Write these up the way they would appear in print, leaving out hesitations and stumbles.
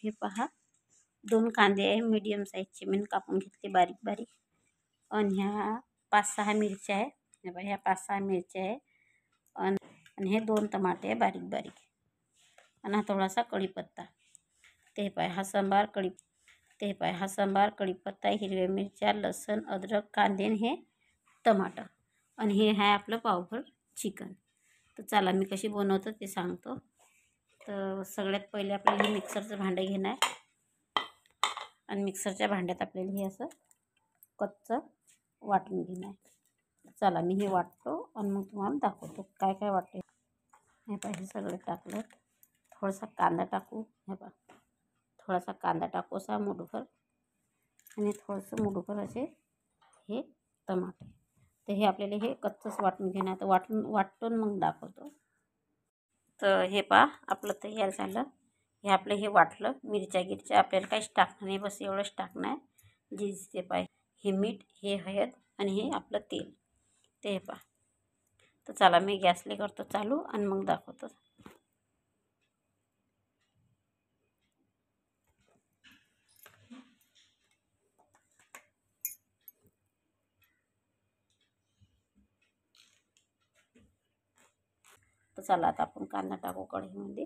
हे पहा 2 कांदे आहे मीडियम साईजचे मी कापून घेतले बारीक बारीक. आणि ह्या 5-6 मिरच्या आहे. हे बघा ह्या 5-6 मिरच्या आहे. आणि हे 2 टमाटे आहे बारीक बारीक. आणि हा थोडासा कढीपत्ता. ते पाय हा सांबार कढीपत्ता, हिरव्या मिरच्या, लसूण, अद्रक, कांदे हे टमाटर. आणि हे आहे आपलं पावभर चिकन. तर चला मी कशी बनवतो ते सांगतो. तर सगळ्यात पहिले आपल्याला हे मिक्सरचं भांडं घेणं आहे. आणि मिक्सरच्या भांड्यात आपल्याला हे असं कच्चं वाटून घेणं आहे. चला मी हे वाटतो आणि मग तुम्हाला दाखवतो काय काय वाटते. हे पहा हे सगळं टाकलं. थोडासा कांदा टाकू. हे पहा थोडासा कांदा टाकू असा मुठभर. आणि थोडंसं मुठभर असे हे टमाटे. तर हे आपल्याला हे कच्चंच वाटून घेणं आहे. तर वाटून मग दाखवतो. तर हे पहा आपलं तयार झालं. हे आपलं हे वाटलं. मिरच्या आपल्याला काहीच टाकणं नाही, बस एवढंच टाकणं आहे. जे दिसते पाहिजे हे मीठ, हे हळद आणि हे आपलं तेल. ते हे पहा. तर चला मी गॅसले करतो चालू आणि मग दाखवतो. तर चला आता आपण कांदा टाकू कढईमध्ये.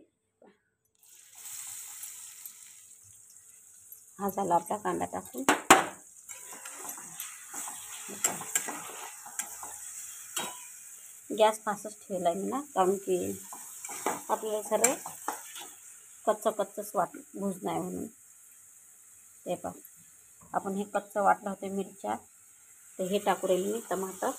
हा झाला आपला कांदा टाकून. गॅस फास्टच ठेवला आहे मी ना, कारण की आपल्याला सर्व कच्चंच भुजणं आहे म्हणून. ते पहा आपण हे कच्चं वाटलं होतं मिरच्या. तर हे टाकू राहिली मी टमाटर.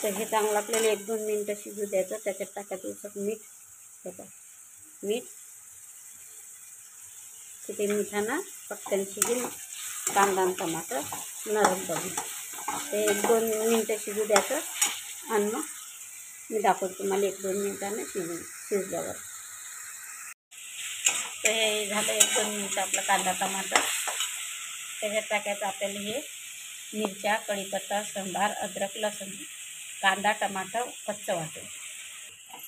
तर हे चांगलं आपल्याला 1-2 मिनटं शिजू द्यायचं. त्याच्यात टाकायचं उसक मीठ. हे पहा मीठ. ते मिठानं पटकन शिजेल कांदा आणि टमाटर नरम करून. ते 1-2 मिनटं शिजू द्यायचं आणि मग मी दाखवतो तुम्हाला 1-2 मिनटानं शिजल्यावर. तर हे झालं 1-2 मिनटं आपलं कांदा टमाटर. त्याच्यात टाकायचं आपल्याला हे मिरच्या, कढीपत्ता, सांबार, अद्रक, लसूण, कांदा, टमाटर कच्चं वाटेल.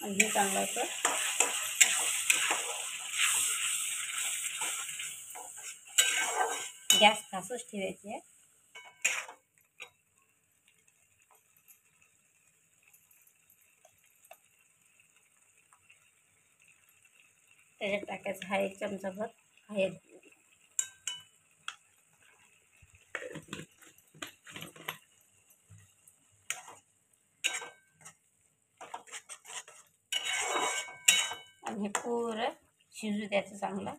आणि हे चांगलं असं गॅस फास्टच ठेवायची आहे. त्याच्यात टाकायचं हा 1 चमचाभर हळद. आणि हे पुरं शिजू द्यायचं चांगलं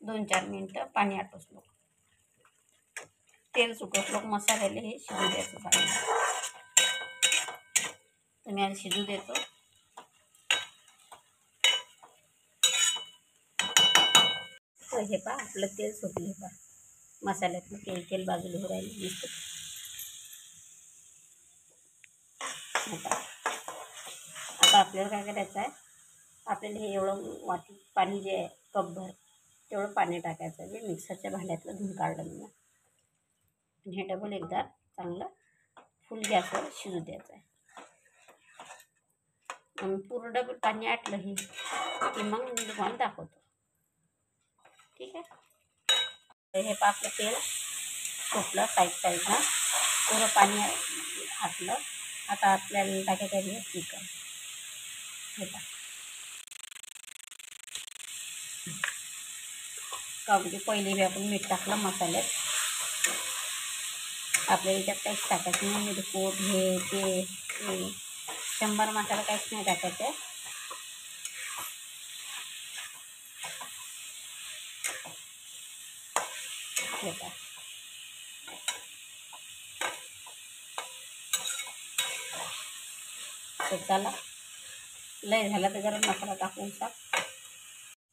2-4 मिनटं. पाणी आटोसलो, तेल सुकसलो, मसाल्याला हे शिजू द्यायचं चांगलं. तर मी आज शिजू देतो. तर हे पहा आपलं तेल सुटले. पहा मसाल्यातलं तेल बाजूला हो राहिलं दिसतं. आता आपल्याला काय करायचं आहे, आपल्याला हे एवढं पाणी जे आहे कपभर तेवढं पाणी टाकायचं. जे मिक्सरच्या भांड्यातलं धुवून काढलं मी. आणि हे डबल एकदा चांगलं फुल गॅसवर शिजू द्यायचं आहे. आणि पूर्ण डबल पाणी आटलं हे की मग मी तुम्हाला दाखवतो. ठीक आहे. तर हे पहा आपलं तेल सुटलं साईडनं पूर्ण पाणी आटलं. आता आपल्याला टाकायचं आहे चिकन. हे पहा का म्हणजे पहिले बी आपण मीठ टाकलं मसाल्यात. आपल्याला याच्यात काहीच टाकायचं नाही. मिरपूड हे ते 100 मसाला काहीच नाही टाकायचं आहे. हे पहा तर चला लय झालं तर गरम मसाला टाकून टाक.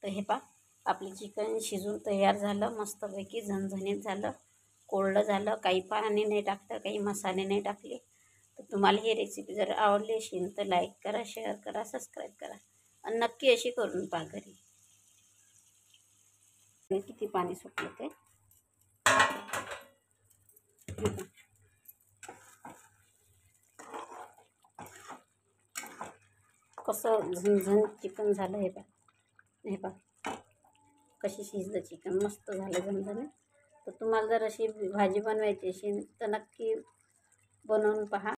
तर हे पहा आपलं चिकन शिजून तयार झालं. मस्तपैकी झणझणीत झालं, कोरडं झालं. काही पाणी नाही टाकलं, काही मसाले नाही टाकले. तर तुम्हाला ही रेसिपी जर आवडली असेल तर लाईक करा, शेअर करा, सबस्क्राईब करा. आणि नक्की अशी करून पहा घरी. किती पाणी सुटलं ते. कसं झणझण चिकन झालं हे पहा कशी शिजलं चिकन, मस्त झालं झणझणीत. तर तुम्हाला जर अशी भाजी बनवायची असेल तर नक्की बनवून पहा.